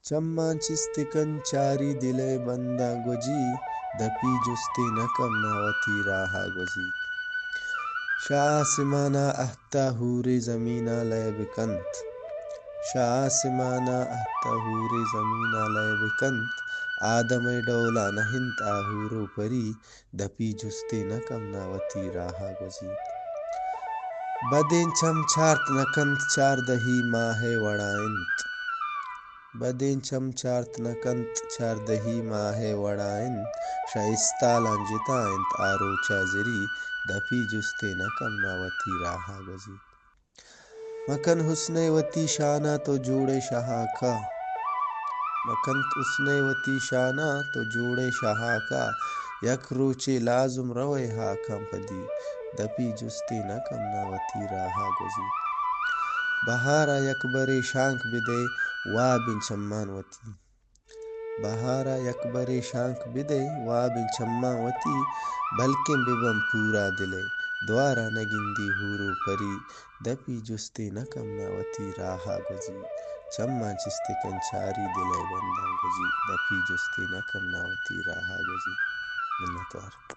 چمان چست کنچاری دل بندہ گجی دپی جستے نکم ناوتی راہا گزی شاہ آسمانا اہتا حور زمینہ لے بکنت شاہ آسمانا اہتا حور زمینہ لے بکنت آدم ڈولا نہنت آہورو پری دپی جستے نکم ناوتی راہا گزی بدین چم چارت نکنت چار دہی ماہ وڑائنت بدین چم چارت نکنت چار دہی ماہ وڑائنت شائستہ لنجتائنت آروچا زری دپی جستے نکم ناوتی راہا گزی مکن حسن وتی شانہ تو جوڑے شہا کا مکن حسن وتی شانہ تو جوڑے شہا کا یک روچے لازم روئے حاکم پدی دپی جستے نکم ناوتی راہا گزی بہارا یک برے شانک بدے وابن چمان وتی بہارا یک برے شانک بدے وابن چمان وتی بلکن ببن پورا دلے دوارا نگندی حورو پری دپی جستے نکم ناوتی راہا گزی چمان چست کنچاری دلے بندہ گجی دپی جستے نکم ناوتی راہا گزی منتوار